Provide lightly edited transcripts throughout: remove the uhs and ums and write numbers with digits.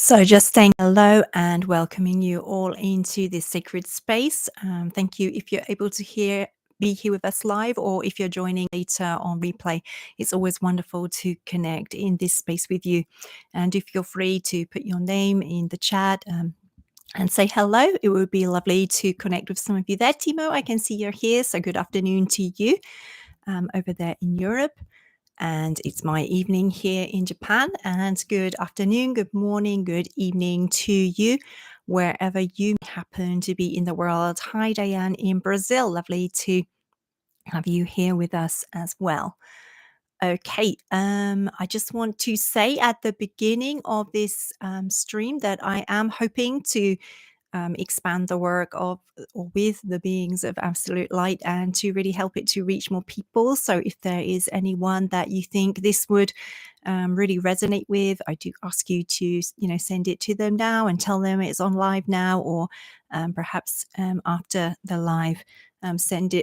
So, just saying hello and welcoming you all into this sacred space. Thank you if you're able to be here with us live, or if you're joining later on replay. It's always wonderful to connect in this space with you. And do feel free to put your name in the chat. And say hello. It would be lovely to connect with some of you there. Timo, I can see you're here. So, good afternoon to you over there in Europe. And it's my evening here in Japan. And good afternoon, good morning, good evening to you, wherever you happen to be in the world. Hi, Diane in Brazil. Lovely to have you here with us as well. Okay, I just want to say at the beginning of this stream that I am hoping to expand the work of or with the beings of absolute light, and to really help it to reach more people. So if there is anyone that you think this would really resonate with, I do ask you to send it to them now and tell them it's on live now, or perhaps after the live,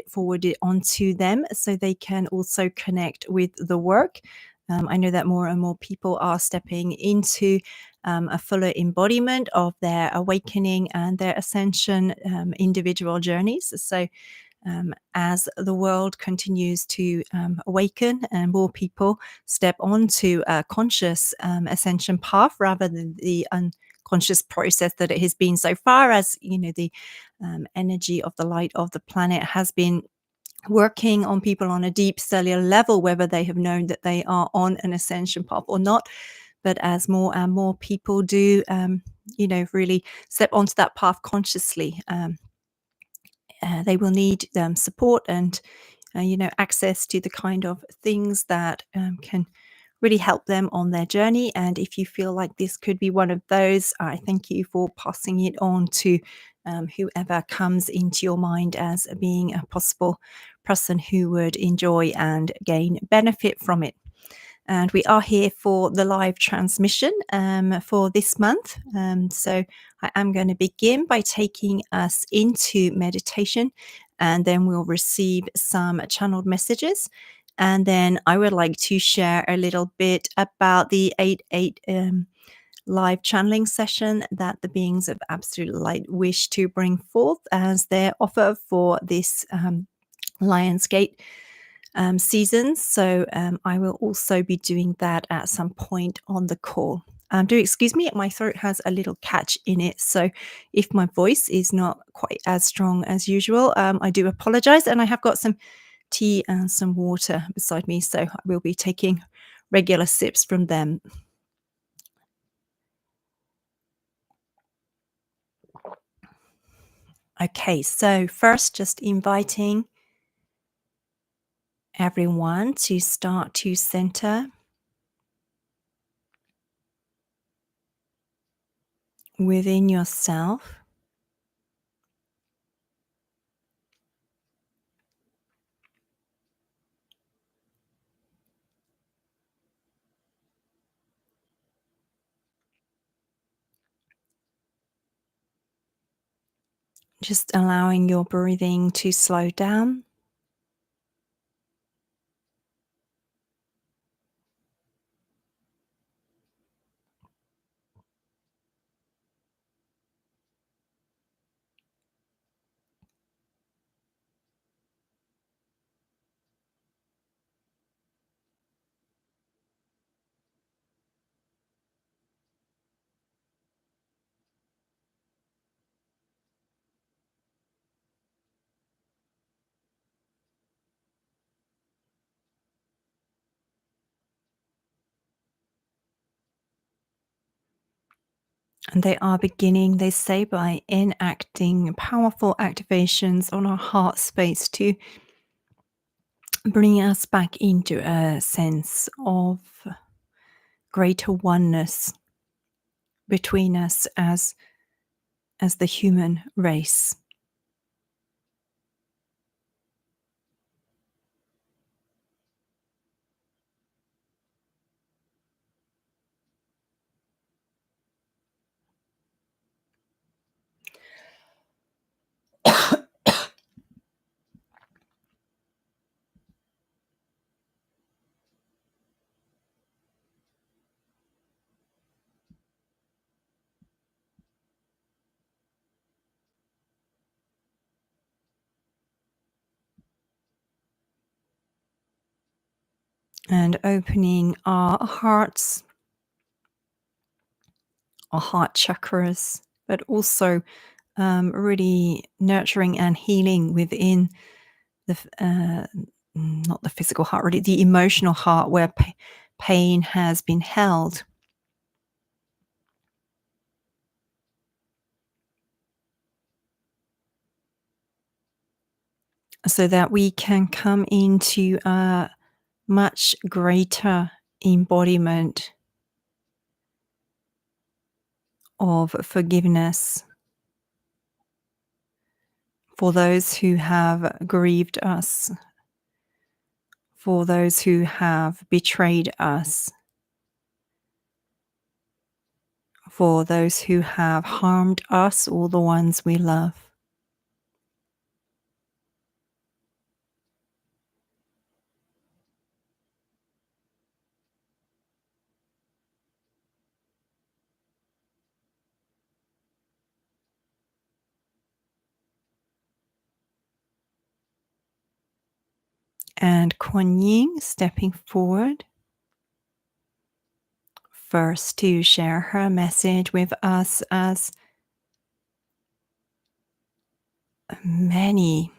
forward it on to them so they can also connect with the work. I know that more and more people are stepping into a fuller embodiment of their awakening and their ascension individual journeys. So as the world continues to awaken and more people step onto a conscious ascension path rather than the unconscious process that it has been so far, as the energy of the light of the planet has been working on people on a deep cellular level, whether they have known that they are on an ascension path or not. But as more and more people do, really step onto that path consciously, they will need support and, access to the kind of things that can really help them on their journey. And if you feel like this could be one of those, I thank you for passing it on to whoever comes into your mind as being a possible person who would enjoy and gain benefit from it. And we are here for the live transmission for this month. So I am going to begin by taking us into meditation, and then we'll receive some channeled messages. And then I would like to share a little bit about the 8-8 live channeling session that the beings of Absolute Light wish to bring forth as their offer for this Lionsgate seasons. So I will also be doing that at some point on the call. Do excuse me, my throat has a little catch in it. So if my voice is not quite as strong as usual, I do apologize. And I have got some tea and some water beside me, so I will be taking regular sips from them. Okay, so first, just inviting everyone to start to center within yourself. Just allowing your breathing to slow down. And they are beginning, they say, by enacting powerful activations on our heart space to bring us back into a sense of greater oneness between us as the human race. and opening our hearts, our heart chakras, but also really nurturing and healing within not the physical heart, really the emotional heart where pain has been held. So that we can come into a much greater embodiment of forgiveness for those who have grieved us, for those who have betrayed us, for those who have harmed us or the ones we love. And Kuan Yin stepping forward first to share her message with us, as many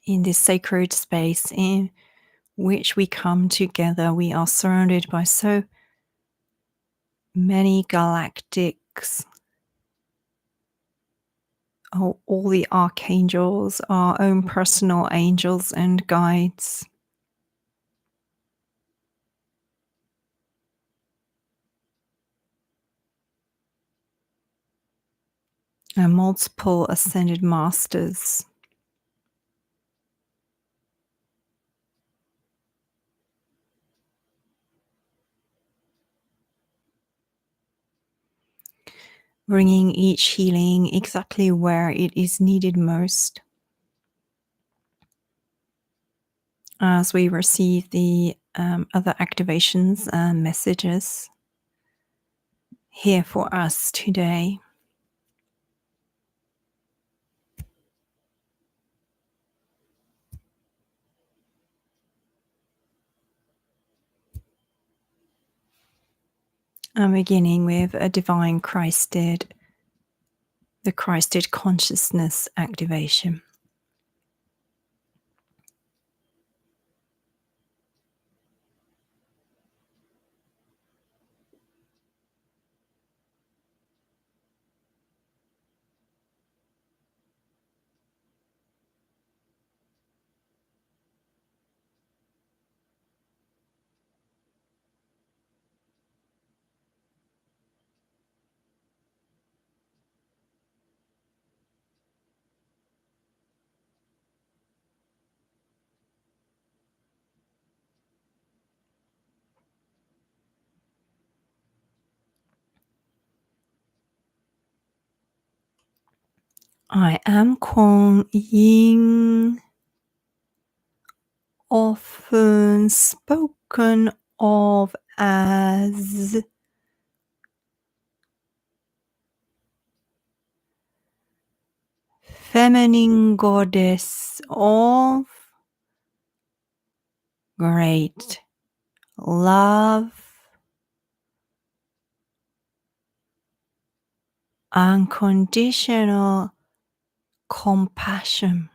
in this sacred space in which we come together. We are surrounded by so many galactics, all the archangels, our own personal angels and guides. And multiple ascended masters. Bringing each healing exactly where it is needed most. As we receive the other activations and messages here for us today. I'm beginning with a divine Christed, the Christed consciousness activation. I am Kuan Yin, often spoken of as feminine goddess of great love, unconditional compassion.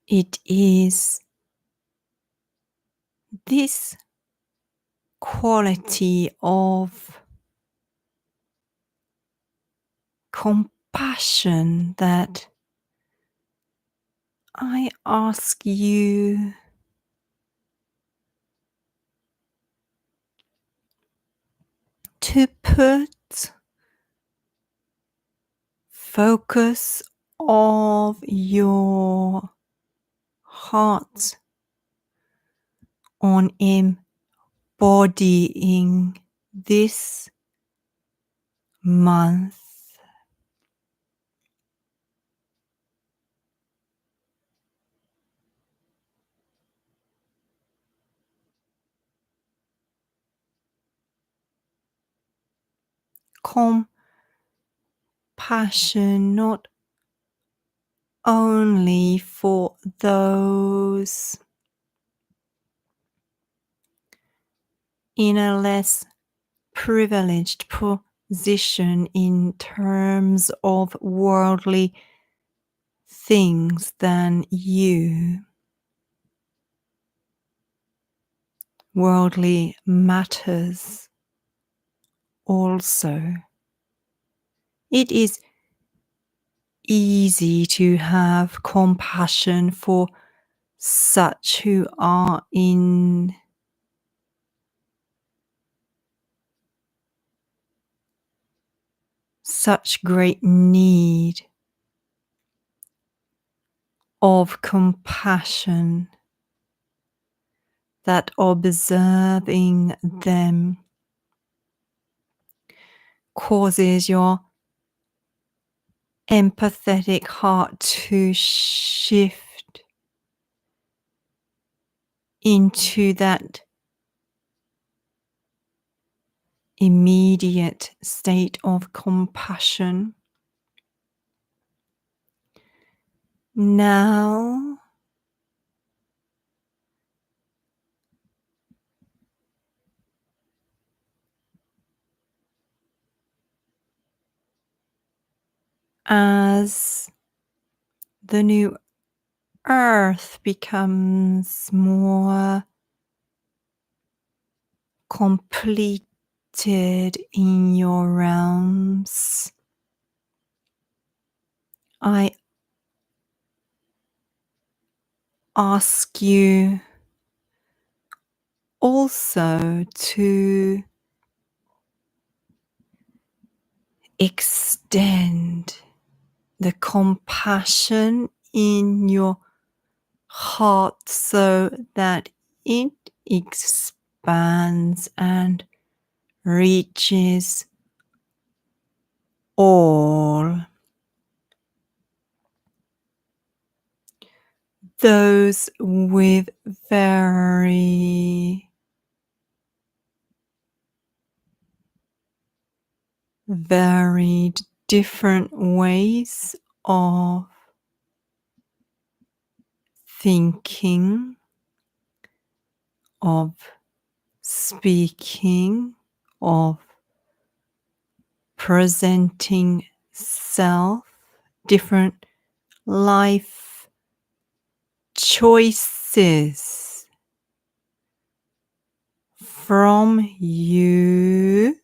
It is this quality of compassion that I ask you to put focus of your heart on embodying this month. Compassion, not only for those in a less privileged position in terms of worldly things than you, worldly matters also. It is easy to have compassion for such who are in such great need of compassion that observing them causes your empathetic heart to shift into that immediate state of compassion. Now, as the new earth becomes more completed in your realms, I ask you also to extend the compassion in your heart so that it expands and reaches all those with very varied different ways of thinking, of speaking, of presenting self, different life choices from you.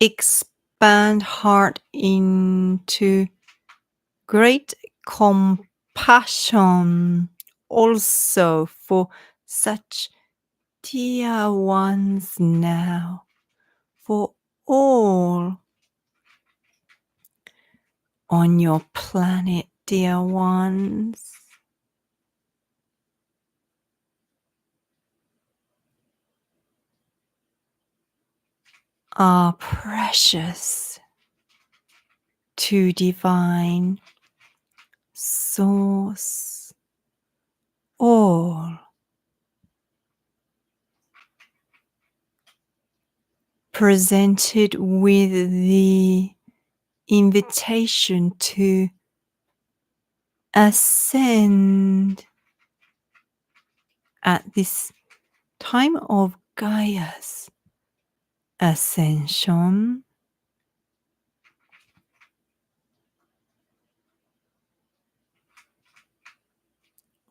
Expand heart into great compassion also for such dear ones now, for all on your planet, dear ones, are precious to divine source, all presented with the invitation to ascend at this time of Gaia's ascension.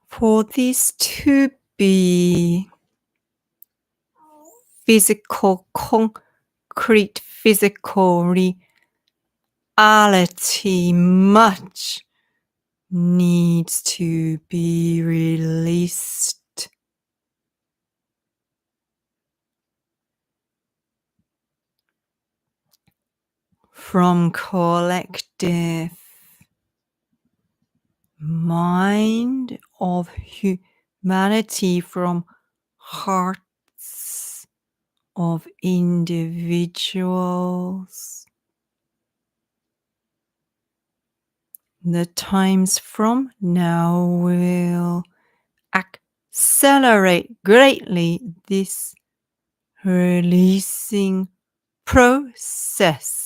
For this to be physical, concrete physical reality, much needs to be released. From collective mind of humanity, from hearts of individuals. The times from now will accelerate greatly this releasing process.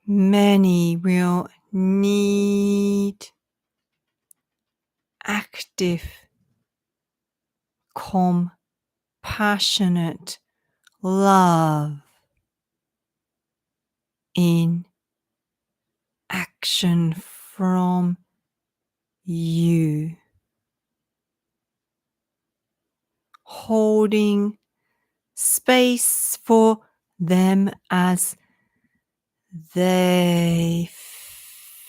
Many will need active, compassionate love in action from you, holding space for them as they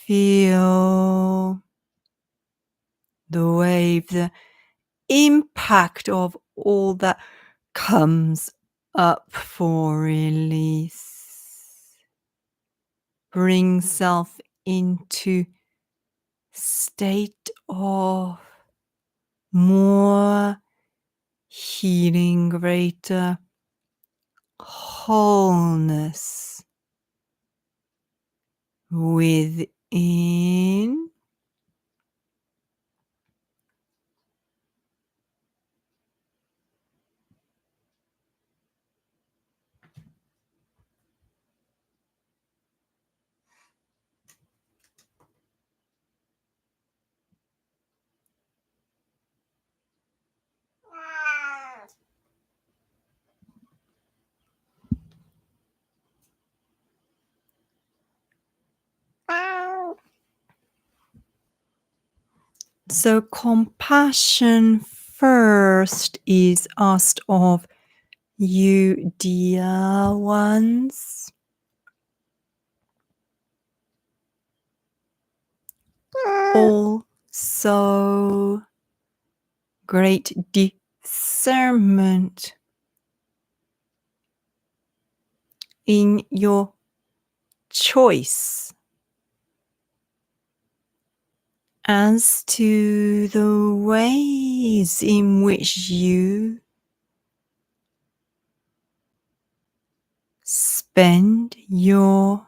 feel the wave, the impact of all that comes up for release. Bring self into state of more healing, greater wholeness within. So compassion first is asked of you, dear ones. Also, great discernment in your choice as to the ways in which you spend your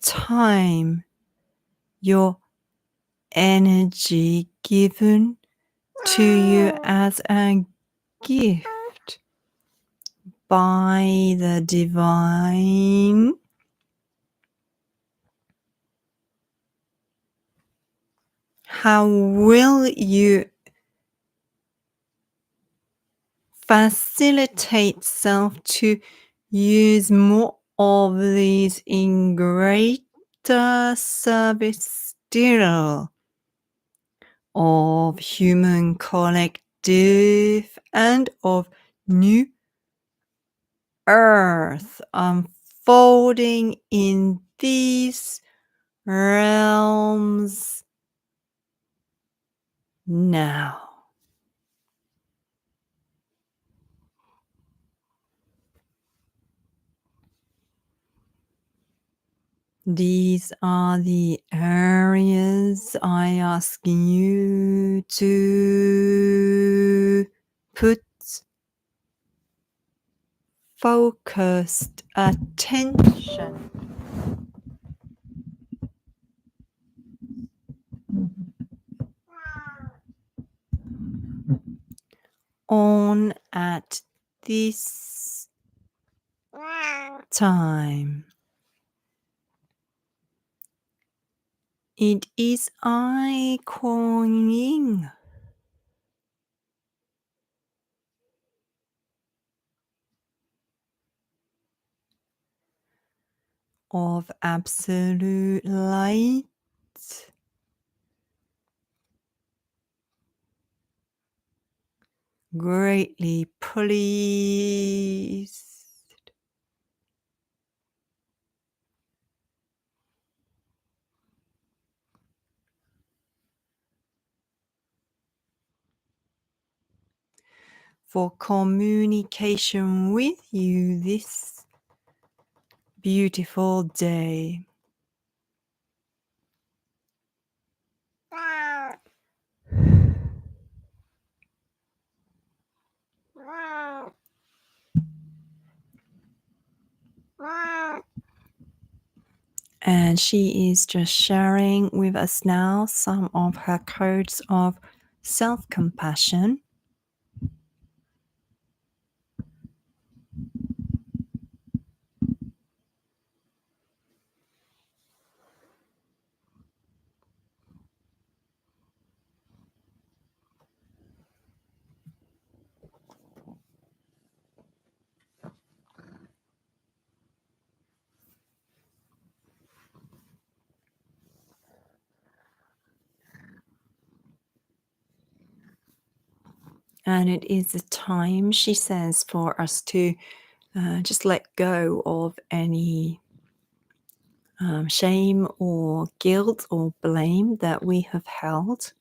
time, your energy given to you as a gift by the divine. How will you facilitate self to use more of these in greater service still of human collective and of new earth unfolding in these realms now? These are the areas I ask you to put focused attention on at this time. It is I calling in. Of absolute light, greatly pleased for communication with you this beautiful day. And she is just sharing with us now some of her codes of self-compassion. And it is a time, she says, for us to just let go of any shame or guilt or blame that we have held.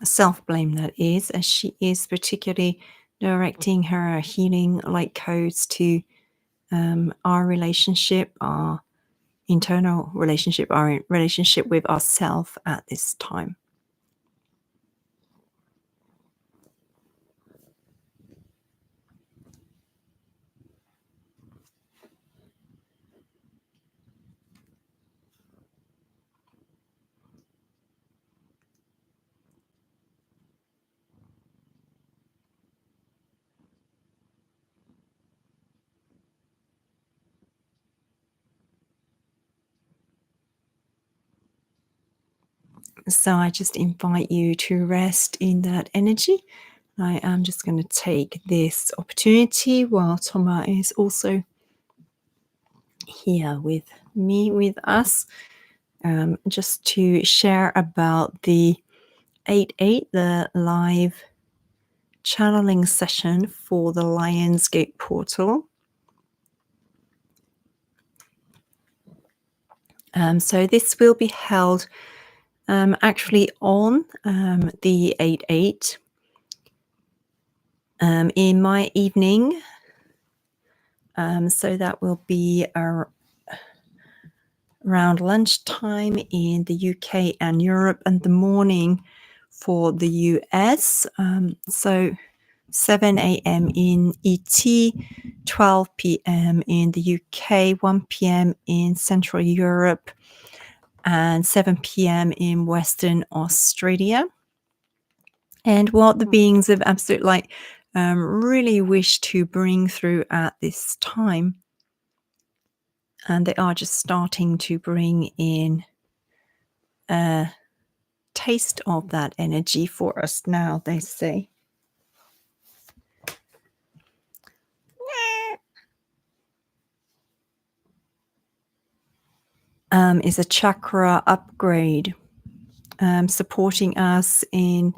Self-blame, that is, as she is particularly directing her healing light codes to our relationship, our internal relationship, our relationship with ourself at this time. So I just invite you to rest in that energy. I am just going to take this opportunity while Toma is also here with me, with us, just to share about the 8-8, the live channeling session for the Lionsgate portal. So this will be held actually on the 8-8 in my evening. So that will be around lunchtime in the UK and Europe, and the morning for the US. So 7 a.m. in ET, 12 p.m. in the UK, 1 p.m. in Central Europe, and 7 p.m. in Western Australia. And what the beings of Absolute Light really wish to bring through at this time, and they are just starting to bring in a taste of that energy for us now, they say. Is a chakra upgrade, supporting us in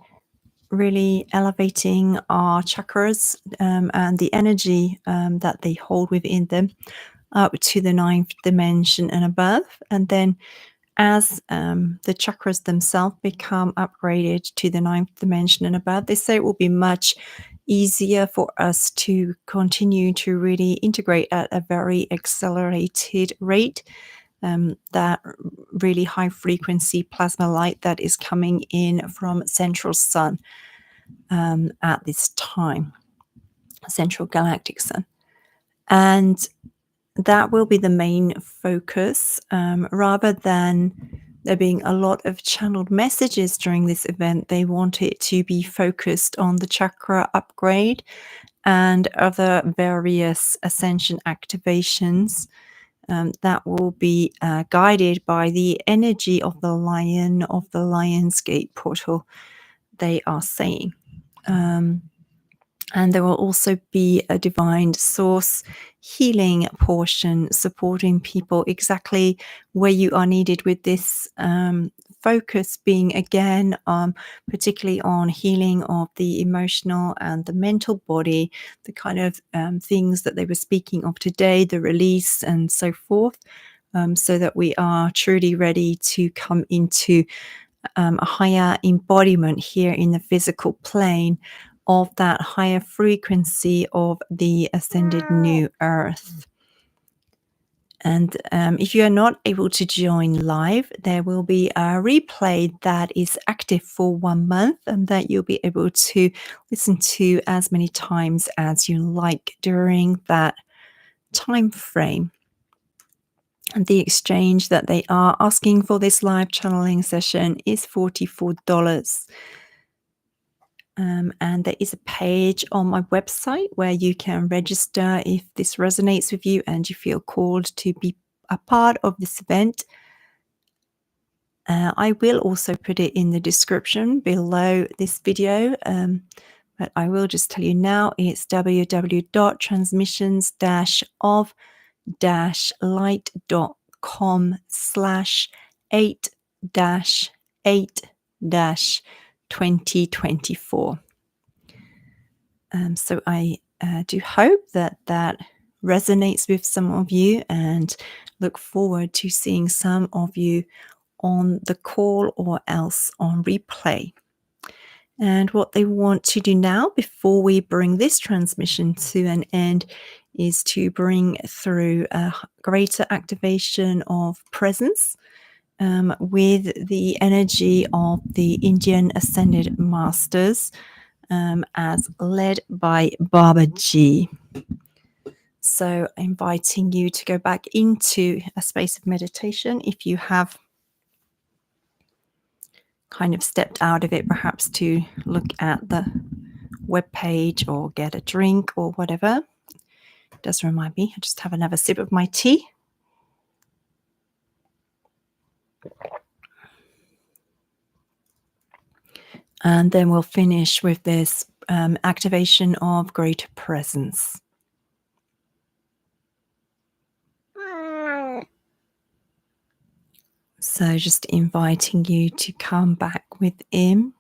really elevating our chakras and the energy that they hold within them up to the 9th dimension and above. And then as the chakras themselves become upgraded to the 9th dimension and above, they say it will be much easier for us to continue to really integrate at a very accelerated rate. That really high frequency plasma light that is coming in from Central Sun at this time, Central Galactic Sun. And that will be the main focus, rather than there being a lot of channeled messages during this event. They want it to be focused on the chakra upgrade and other various ascension activations that will be guided by the energy of the lion of the Lionsgate portal, they are saying. And there will also be a divine source healing portion supporting people exactly where you are needed, with this focus being again particularly on healing of the emotional and the mental body, the kind of things that they were speaking of today, the release and so forth, so that we are truly ready to come into a higher embodiment here in the physical plane of that higher frequency of the ascended new earth. And if you are not able to join live, there will be a replay that is active for 1 month and that you'll be able to listen to as many times as you like during that time frame. And the exchange that they are asking for this live channeling session is $44. And there is a page on my website where you can register if this resonates with you and you feel called to be a part of this event. I will also put it in the description below this video, but I will just tell you now, it's www.transmissions-of-light.com/8-8. 8-8-2024. So I do hope that that resonates with some of you, and look forward to seeing some of you on the call or else on replay. And what they want to do now, before we bring this transmission to an end, is to bring through a greater activation of presence with the energy of the Indian Ascended Masters, as led by Babaji. So inviting you to go back into a space of meditation if you have kind of stepped out of it, perhaps to look at the web page or get a drink or whatever. It does remind me, I just have another sip of my tea. And then we'll finish with this activation of greater presence. So just inviting you to come back within.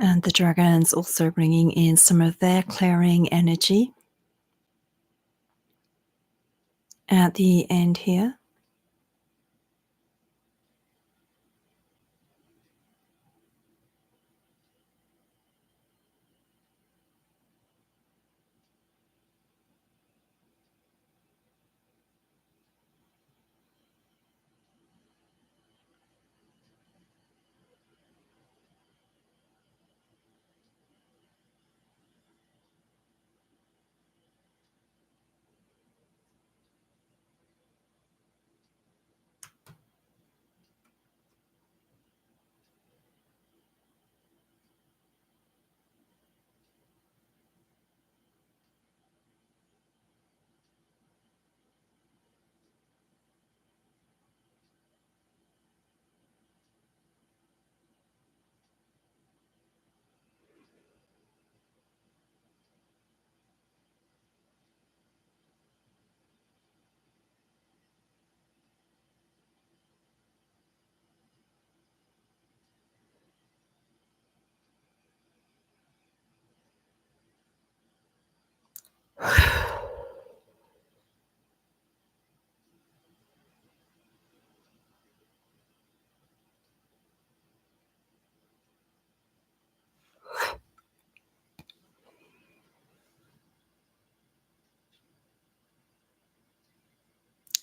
And the dragons also bringing in some of their clearing energy at the end here.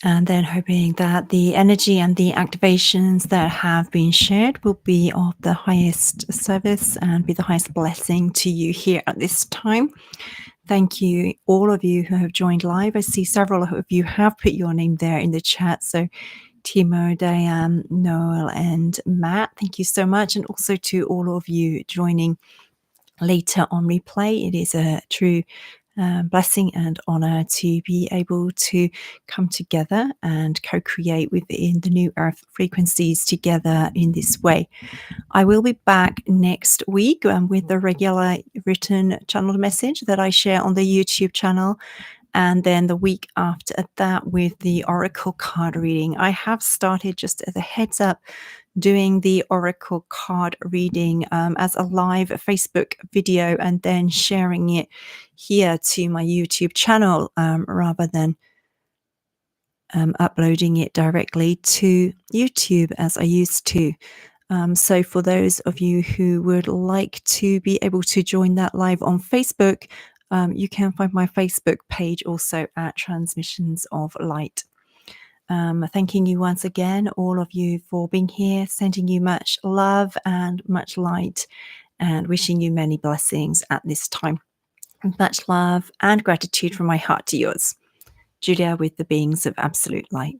And then hoping that the energy and the activations that have been shared will be of the highest service and be the highest blessing to you here at this time. Thank you, all of you who have joined live. I see several of you have put your name there in the chat. So Timo, Diane, Noel, and Matt, thank you so much. And also to all of you joining later on replay. It is a true blessing and honor to be able to come together and co-create within the new earth frequencies together in this way. I will be back next week with the regular written channel message that I share on the YouTube channel. And then the week after that with the oracle card reading. I have started, just as a heads up, doing the oracle card reading as a live Facebook video and then sharing it here to my YouTube channel rather than uploading it directly to YouTube as I used to. So for those of you who would like to be able to join that live on Facebook, you can find my Facebook page also at Transmissions of Light. Thanking you once again, all of you, for being here, sending you much love and much light, and wishing you many blessings at this time. Much love and gratitude from my heart to yours. Julia with the Beings of Absolute Light.